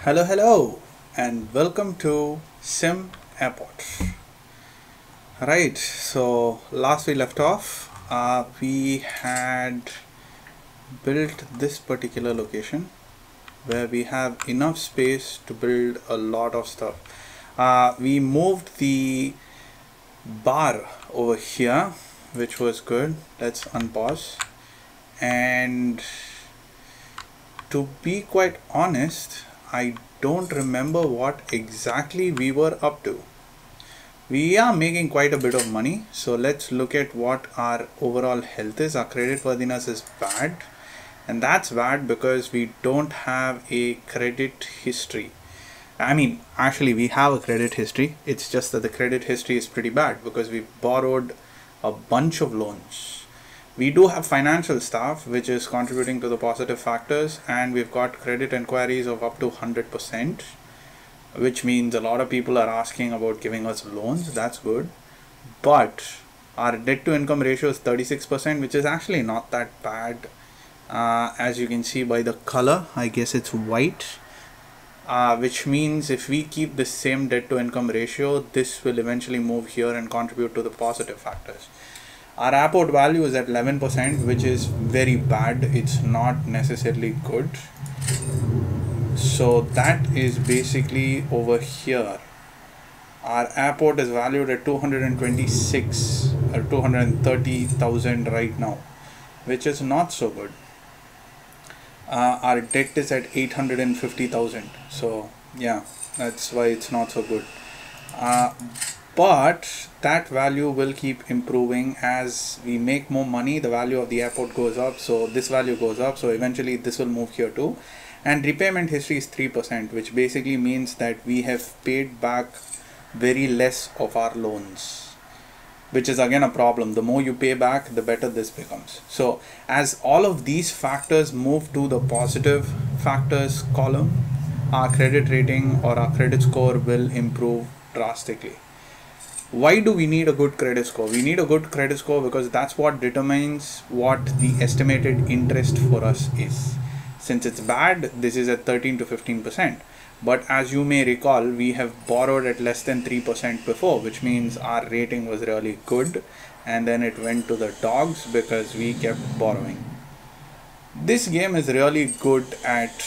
Hello, and welcome to Sim Airport. Right, so last we left off, we had built this particular location where we have enough space to build a lot of stuff. We moved the bar over here, which was good. Let's unpause. And to be quite honest, I don't remember what exactly we were up to. We are making quite a bit of money, so let's look at what our overall health is. Our credit worthiness is bad, and that's bad because we don't have a credit history. Actually, we have a credit history. It's just that the credit history is pretty bad because we borrowed a bunch of loans. We do have financial staff, which is contributing to the positive factors, and we've got credit inquiries of up to 100%, which means a lot of people are asking about giving us loans. That's good. But our debt to income ratio is 36%, which is actually not that bad. As you can see by the color, I guess it's white, which means if we keep the same debt to income ratio, this will eventually move here and contribute to the positive factors. Our airport value is at 11%, which is very bad. It's not necessarily good. So that is basically over here. Our airport is valued at 226 or 230,000 right now, which is not so good. Our debt is at 850,000. So yeah, that's why it's not so good. But that value will keep improving as we make more money. The value of the airport goes up, so this value goes up, so eventually this will move here too. And repayment history is 3%, which basically means that we have paid back very less of our loans, which is again a problem. The more you pay back, the better this becomes. So as all of these factors move to the positive factors column, our credit rating or our credit score will improve drastically. Why do we need a good credit score? We need a good credit score because that's what determines what the estimated interest for us is. Since it's bad, this is at 13 to 15%. But as you may recall, we have borrowed at less than 3% before, which means our rating was really good. And then it went to the dogs because we kept borrowing. This game is really good at,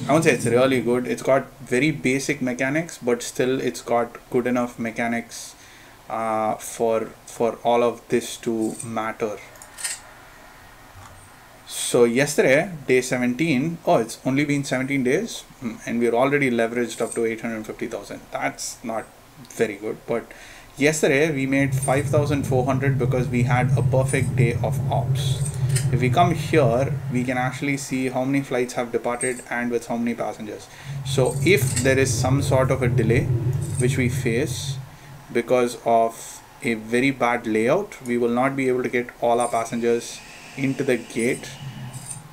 I won't say it's really good. It's got very basic mechanics, but still it's got good enough mechanics for all of this to matter. So yesterday, day 17, it's only been 17 days and we're already leveraged up to 850,000. That's not very good. But yesterday we made 5,400 because we had a perfect day of ops. If we come here, we can actually see how many flights have departed and with how many passengers. So if there is some sort of a delay which we face because of a very bad layout, we will not be able to get all our passengers into the gate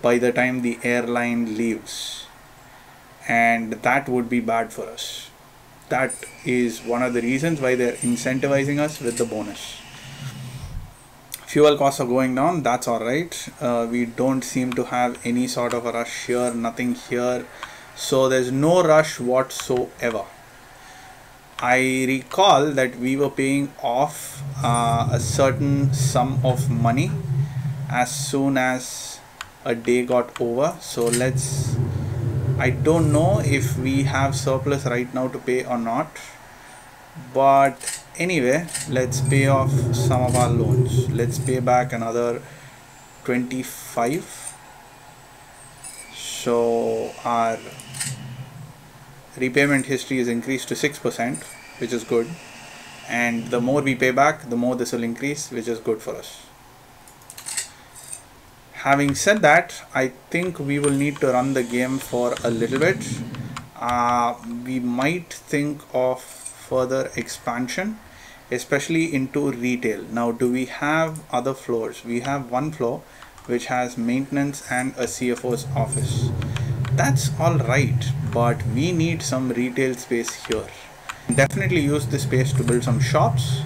by the time the airline leaves, and that would be bad for us. That is one of the reasons why they're incentivizing us with the bonus. Fuel costs are going down, that's alright. We don't seem to have any sort of a rush here, nothing here, so there's no rush whatsoever. I recall that we were paying off a certain sum of money as soon as a day got over. So I don't know if we have surplus right now to pay or not, but anyway, let's pay off some of our loans. Let's pay back another 25. So our repayment history is increased to 6%, which is good, and the more we pay back, the more this will increase, which is good for us. Having said that, I think we will need to run the game for a little bit. We might think of further expansion, especially into retail. Now, do we have other floors? We have one floor which has maintenance and a CFO's office. That's all right, but we need some retail space here. Definitely use this space to build some shops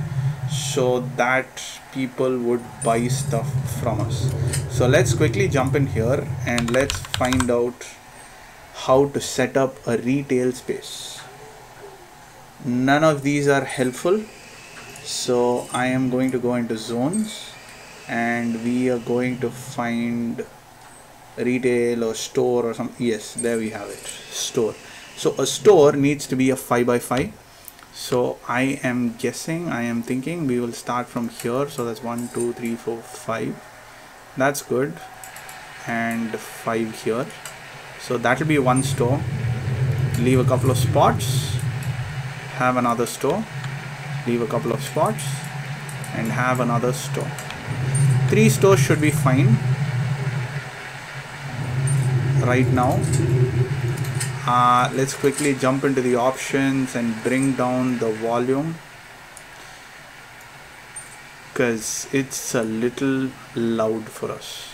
so that people would buy stuff from us. So let's quickly jump in here and let's find out how to set up a retail space. None of these are helpful, so I am going to go into zones, and we are going to find retail or store or something. Yes, there we have it, store. So a store needs to be a 5 by 5. So I am thinking we will start from here. So that's 1 2 3 4 5. That's good. And 5 here. So that will be one store. Leave a couple of spots, have another store, leave a couple of spots, and have another store. 3 stores should be fine right now. Let's quickly jump into the options and bring down the volume, because it's a little loud for us.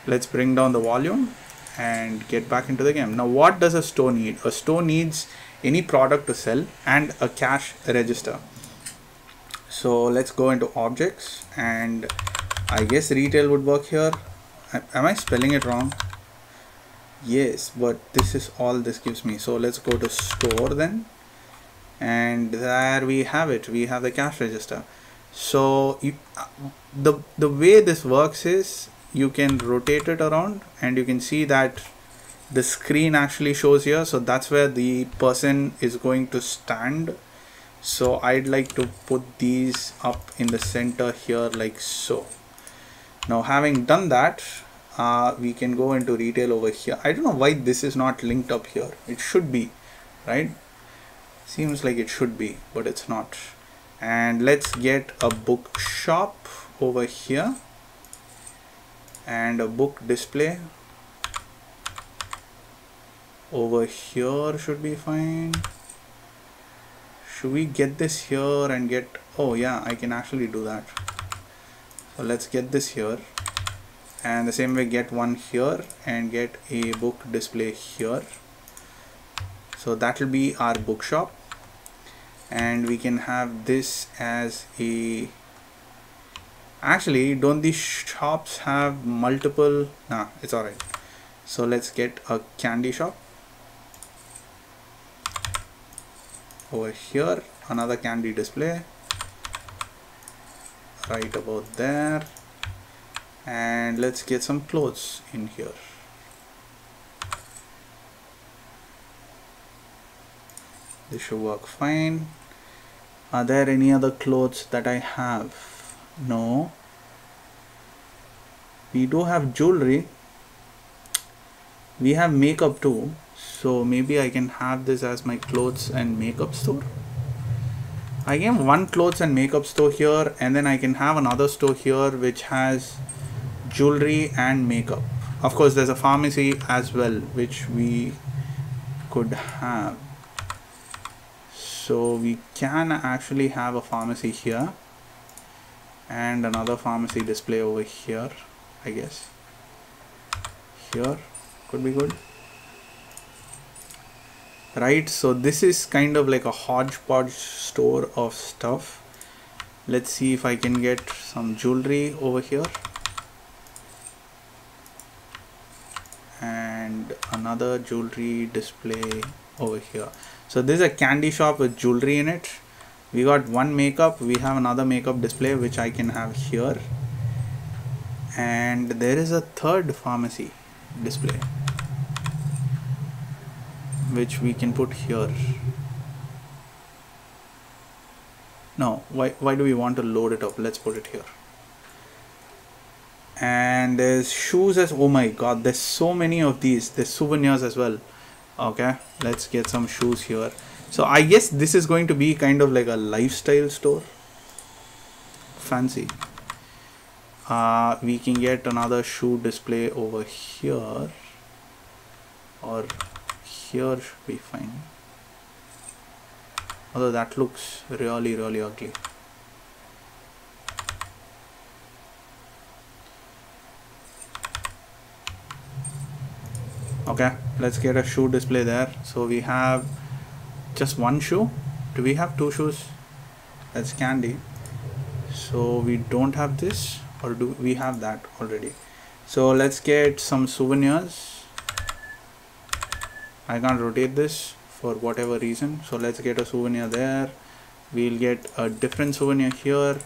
Let's bring down the volume and get back into the game. Now, what does a store need? A store needs any product to sell and a cash register. So let's go into objects, and I guess retail would work here. Am I spelling it wrong? Yes, but this is all this gives me. So let's go to store then, and there we have it. We have the cash register. So the way this works is you can rotate it around, and you can see that the screen actually shows here. So that's where the person is going to stand. So I'd like to put these up in the center here like so. Now, having done that, we can go into retail over here. I don't know why this is not linked up here. It should be, right? Seems like it should be, but it's not. And let's get a bookshop over here, and a book display over here should be fine. Should we get this here and get, oh yeah, I can actually do that. So let's get this here, and the same way get one here and get a book display here. So that will be our bookshop, and we can have this as a, actually don't these shops have multiple? Nah, it's alright. So let's get a candy shop over here, another candy display right about there, and let's get some clothes in here. This should work fine. Are there any other clothes that I have? No. We do have jewelry. We have makeup too. So maybe I can have this as my clothes and makeup store. I can have one clothes and makeup store here, and then I can have another store here which has jewelry and makeup. Of course, there's a pharmacy as well which we could have. So we can actually have a pharmacy here and another pharmacy display over here, I guess. Here could be good. Right, so this is kind of like a hodgepodge store of stuff. Let's see if I can get some jewelry over here and another jewelry display over here. So this is a candy shop with jewelry in it. We got one makeup, we have another makeup display which I can have here, and there is a third pharmacy display which we can put here. No, why do we want to load it up? Let's put it here. And there's shoes as, oh my god, there's so many of these. There's souvenirs as well. Okay, let's get some shoes here. So I guess this is going to be kind of like a lifestyle store. Fancy. We can get another shoe display over here, or here should be fine. Although that looks really ugly. Okay, let's get a shoe display there. So we have just one shoe. Do we have two shoes? That's candy. So we don't have this, or do we have that already? So let's get some souvenirs. I can't rotate this for whatever reason. So let's get a souvenir there. We'll get a different souvenir here,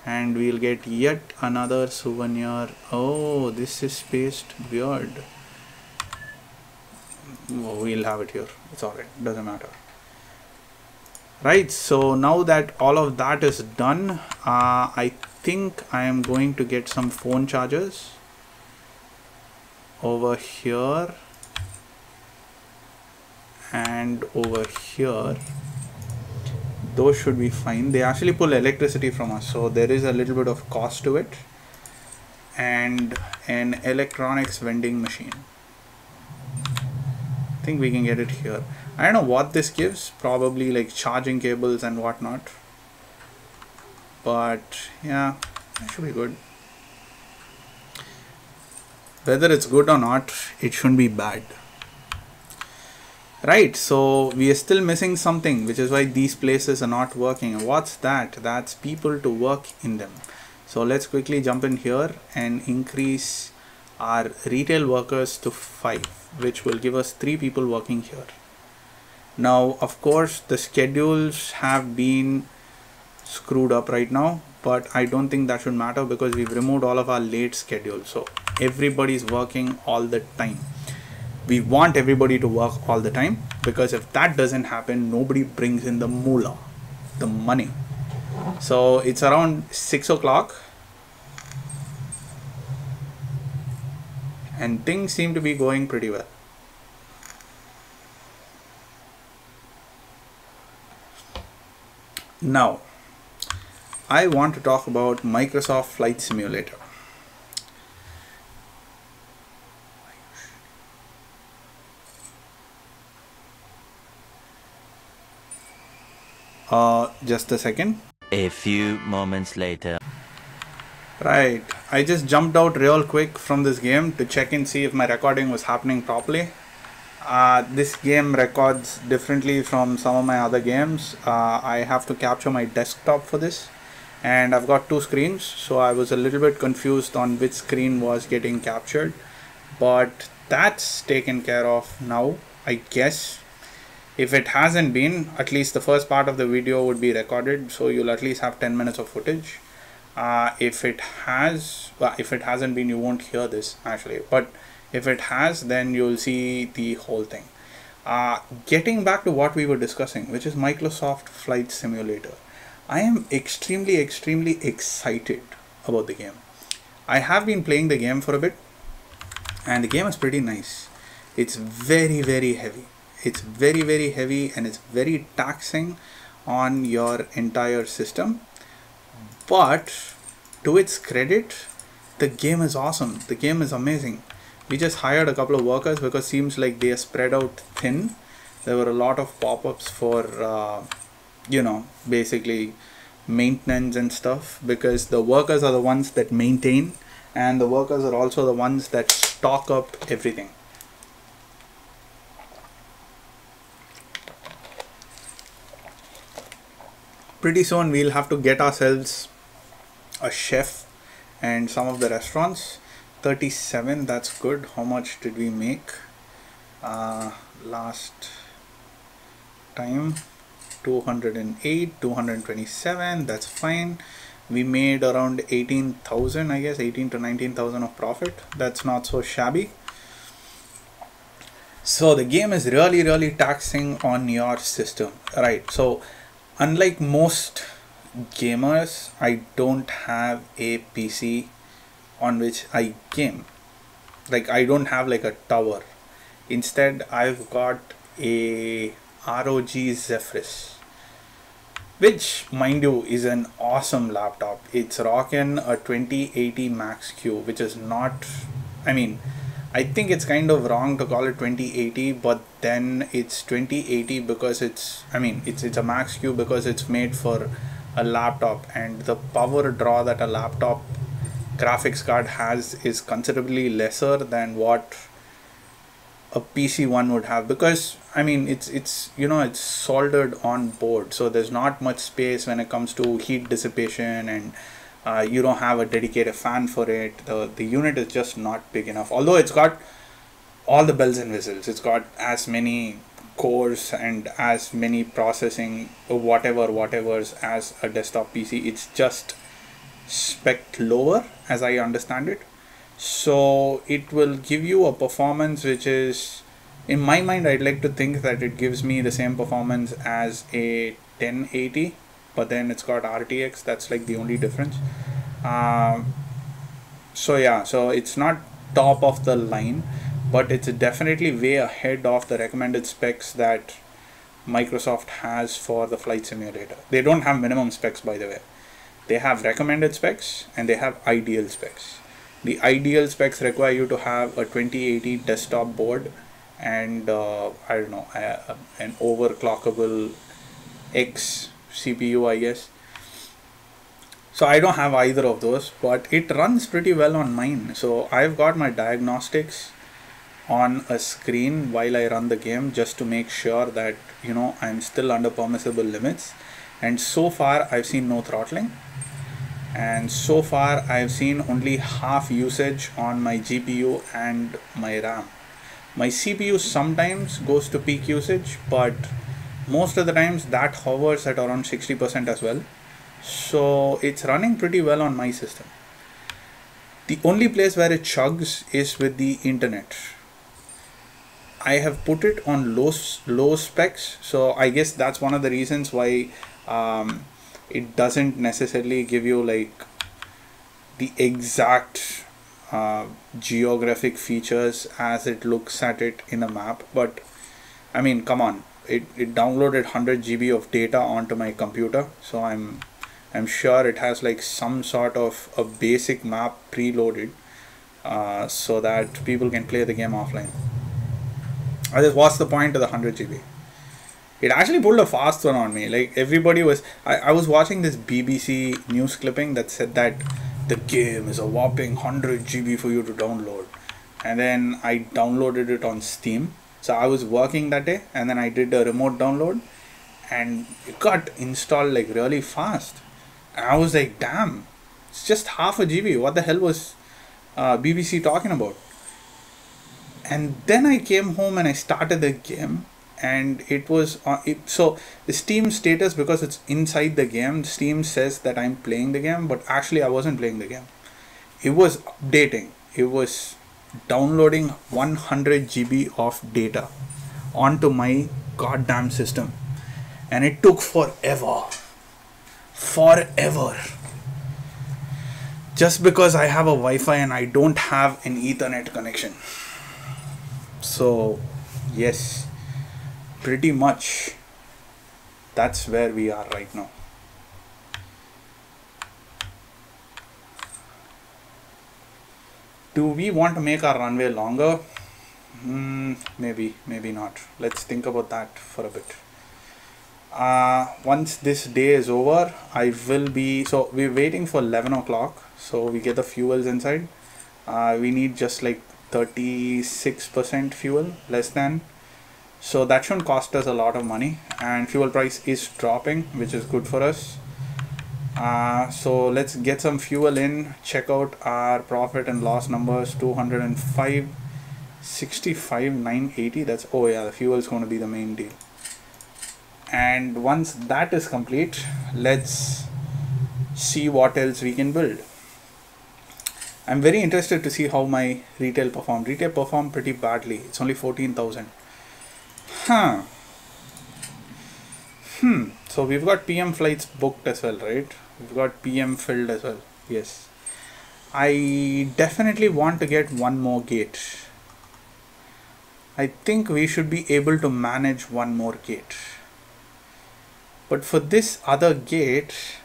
and we'll get yet another souvenir. Oh, this is spaced weird. Oh, we'll have it here. It's alright, doesn't matter. Right, so now that all of that is done, I think I am going to get some phone chargers over here and over here. Those should be fine. They actually pull electricity from us, so there is a little bit of cost to it. And an electronics vending machine. I think we can get it here. I don't know what this gives, probably like charging cables and whatnot, but yeah, that should be good. Whether it's good or not, it shouldn't be bad. Right, so we are still missing something, which is why these places are not working. And what's that? That's people to work in them. So let's quickly jump in here and increase our retail workers to 5, which will give us 3 people working here. Now, of course, the schedules have been screwed up right now, but I don't think that should matter because we've removed all of our late schedules. So everybody's working all the time. We want everybody to work all the time, because if that doesn't happen, nobody brings in the moolah, the money. So it's around 6 o'clock and things seem to be going pretty well. Now, I want to talk about Microsoft Flight Simulator. Just a second. A few moments later. Right, I just jumped out real quick from this game to check and see if my recording was happening properly. This game records differently from some of my other games. I have to capture my desktop for this, and I've got 2 screens, so I was a little bit confused on which screen was getting captured, but that's taken care of now, I guess. If it hasn't been, at least the first part of the video would be recorded, so you'll at least have 10 minutes of footage. If it hasn't been, you won't hear this actually, but if it has, then you'll see the whole thing. Getting back to what we were discussing, which is Microsoft Flight Simulator, I am extremely excited about the game. I have been playing the game for a bit, and the game is pretty nice. It's very heavy. It's very heavy, and it's very taxing on your entire system. But to its credit, the game is awesome. The game is amazing. We just hired a couple of workers because it seems like they are spread out thin. There were a lot of pop-ups for basically maintenance and stuff, because the workers are the ones that maintain, and the workers are also the ones that stock up everything. Pretty soon we'll have to get ourselves a chef and some of the restaurants. 37, that's good. How much did we make last time? 208, 227, that's fine. We made around 18,000, I guess, 18 to 19,000 of profit. That's not so shabby. So the game is really taxing on your system, right? So unlike most gamers, I don't have a PC on which I game. Like, I don't have like a tower. Instead, I've got a ROG Zephyrus, which, mind you, is an awesome laptop. It's rocking a 2080 Max Q, which is not, I think it's kind of wrong to call it 2080, but then it's 2080 because it's a Max Q because it's made for a laptop, and the power draw that a laptop graphics card has is considerably lesser than what a PC one would have, because it's soldered on board, so there's not much space when it comes to heat dissipation, and you don't have a dedicated fan for it. The unit is just not big enough, although it's got all the bells and whistles. It's got as many cores and as many processing whatever's as a desktop PC. It's just spec lower, as I understand it. So it will give you a performance which is, in my mind, I'd like to think that it gives me the same performance as a 1080, but then it's got RTX. That's like the only difference. So yeah, so it's not top of the line, but it's definitely way ahead of the recommended specs that Microsoft has for the flight simulator. They don't have minimum specs, by the way. They have recommended specs and they have ideal specs. The ideal specs require you to have a 2080 desktop board and I don't know, an overclockable X CPU, I guess. So I don't have either of those, but it runs pretty well on mine. So I've got my diagnostics on a screen while I run the game, just to make sure that, you know, I'm still under permissible limits. And so far I've seen no throttling, and so far I've seen only half usage on my GPU and my RAM. My CPU sometimes goes to peak usage, but most of the times that hovers at around 60% as well. So it's running pretty well on my system. The only place where it chugs is with the internet. I have put it on low specs, so I guess that's one of the reasons why it doesn't necessarily give you like the exact geographic features as it looks at it in a map. But I mean, come on, it downloaded 100 GB of data onto my computer, so I'm sure it has like some sort of a basic map preloaded so that people can play the game offline. What's the point of the 100 GB? It actually pulled a fast one on me. Like everybody was, I was watching this BBC news clipping that said that the game is a whopping 100 GB for you to download. And then I downloaded it on Steam. So I was working that day and then I did a remote download and it got installed like really fast. And I was like, damn, it's just half a GB. What the hell was BBC talking about? And then I came home and I started the game, and it was so the Steam status, because it's inside the game, Steam says that I'm playing the game, but actually I wasn't playing the game. It was updating. It was downloading 100 GB of data onto my goddamn system, and it took forever. Just because I have a Wi-Fi and I don't have an Ethernet connection. So yes, pretty much that's where we are right now. Do we want to make our runway longer? Maybe not. Let's think about that for a bit. Once this day is over, I will be, so we're waiting for 11 o'clock, so we get the fuels inside. We need just like 36% fuel, less than, so that shouldn't cost us a lot of money, and fuel price is dropping, which is good for us. So let's get some fuel in, check out our profit and loss numbers. 205, 65, 980. That's, oh yeah, the fuel is going to be the main deal. And once that is complete, let's see what else we can build. I'm very interested to see how my retail performed. Retail performed pretty badly. It's only 14,000. So we've got PM flights booked as well, right? We've got PM filled as well. Yes. I definitely want to get one more gate. I think we should be able to manage one more gate. But for this other gate,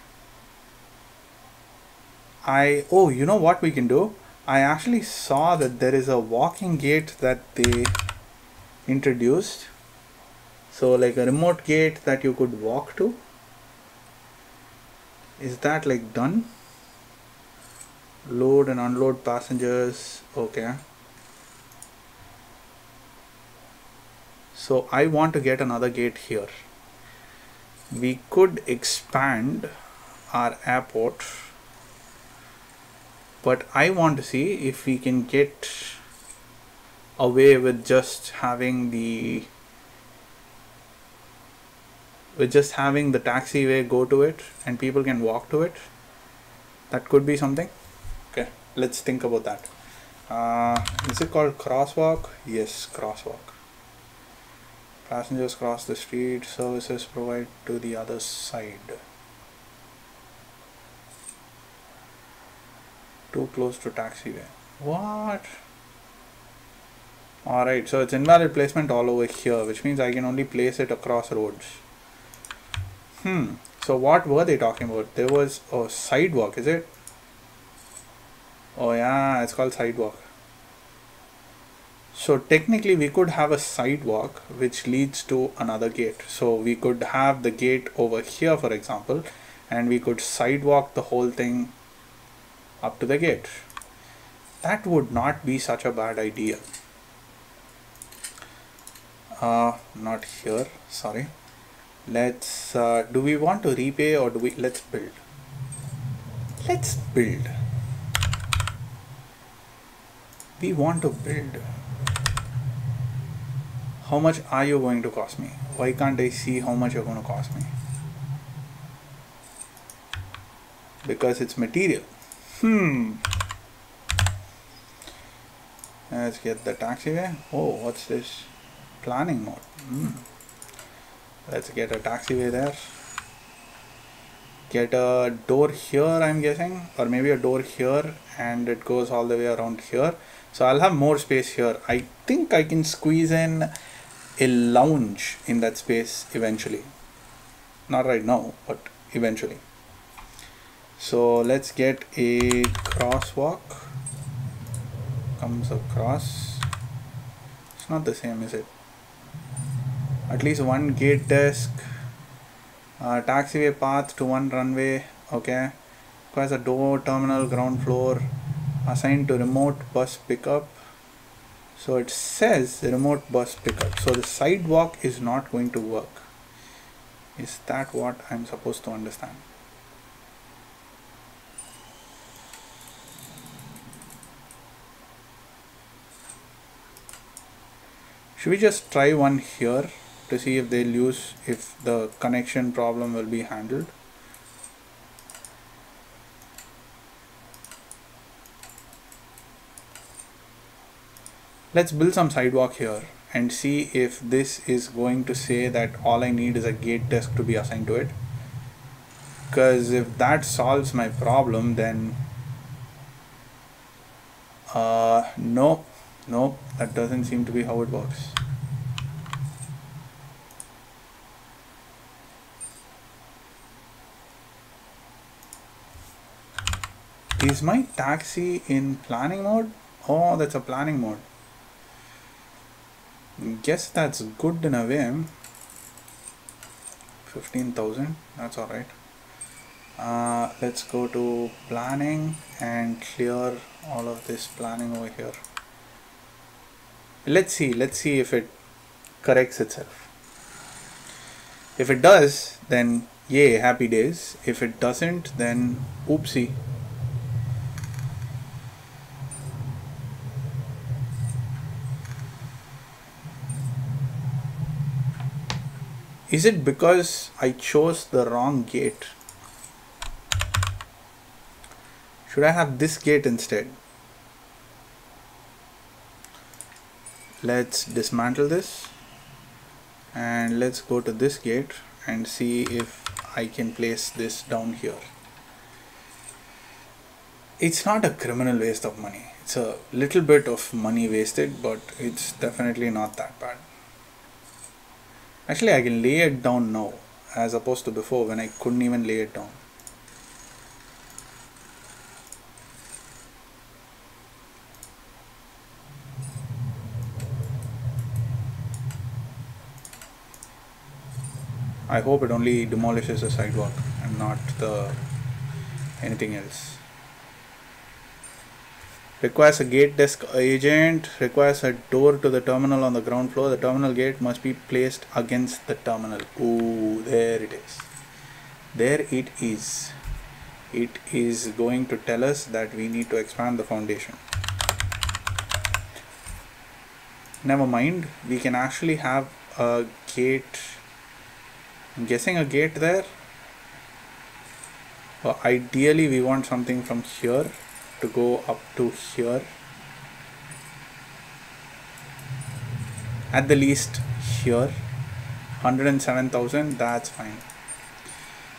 you know what we can do? I actually saw that there is a walking gate that they introduced. So like a remote gate that you could walk to. Is that like done? Load and unload passengers. Okay. So I want to get another gate here. We could expand our airport, but I want to see if we can get away with just having the taxiway go to it and people can walk to it. That could be something. Okay, let's think about that. Is it called crosswalk? Yes, crosswalk. Passengers cross the street, services provide to the other side. Too close to taxiway. What? Alright, so it's invalid placement all over here, which means I can only place it across roads. So what were they talking about? There was a sidewalk, is it? Oh yeah, it's called sidewalk. So technically we could have a sidewalk which leads to another gate. So we could have the gate over here, for example, and we could sidewalk the whole thing up to the gate. That would not be such a bad idea. Not here, sorry. Let's do we want to repay or do we let's build. Let's build. We want to build. How much are you going to cost me? Why can't I see how much you're going to cost me? Because it's material. Let's get the taxiway. Oh, what's this? Planning mode. Let's get a taxiway there. Get a door here, I'm guessing, or maybe a door here, and it goes all the way around here. So I'll have more space here. I think I can squeeze in a lounge in that space eventually. Not right now, but eventually. So let's get a crosswalk. Comes across. It's not the same, is it? At least one gate desk. Taxiway path to one runway. Okay. Requires a door, terminal, ground floor. Assigned to remote bus pickup. So it says remote bus pickup. So the sidewalk is not going to work. Is that what I'm supposed to understand? Should we just try one here to see if if the connection problem will be handled? Let's build some sidewalk here and see if this is going to say that all I need is a gate desk to be assigned to it. Because if that solves my problem, then no, that doesn't seem to be how it works. Is my taxi in planning mode? Oh, that's a planning mode. Guess that's good in a way. 15,000, that's alright. Let's go to planning and clear all of this planning over here. Let's see if it corrects itself. If it does, then yay, happy days. If it doesn't, then oopsie. Is it because I chose the wrong gate? Should I have this gate instead? Let's dismantle this and let's go to this gate and see if I can place this down here. It's not a criminal waste of money. It's a little bit of money wasted, but it's definitely not that bad. Actually, I can lay it down now as opposed to before when I couldn't even lay it down. I hope it only demolishes the sidewalk and not anything else. Requires a gate desk agent, requires a door to the terminal on the ground floor. The terminal gate must be placed against the terminal. Ooh, there it is. There it is. It is going to tell us that we need to expand the foundation. never mind, we can actually have a gate. I'm guessing a gate there. Ideally we want something from here to go up to here, at the least here. 107,000, that's fine.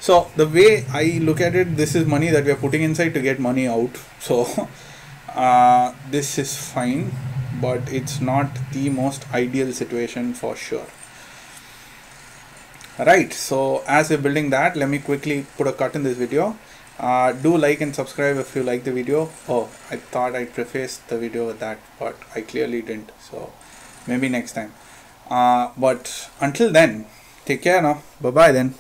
So the way I look at it, this is money that we are putting inside to get money out. So this is fine, but it's not the most ideal situation for sure. Right, so as we're building that, let me quickly put a cut in this video. Do like and subscribe if you like the video. Oh, I thought I prefaced the video with that, but I clearly didn't, so maybe next time. But until then, take care now. Bye bye then.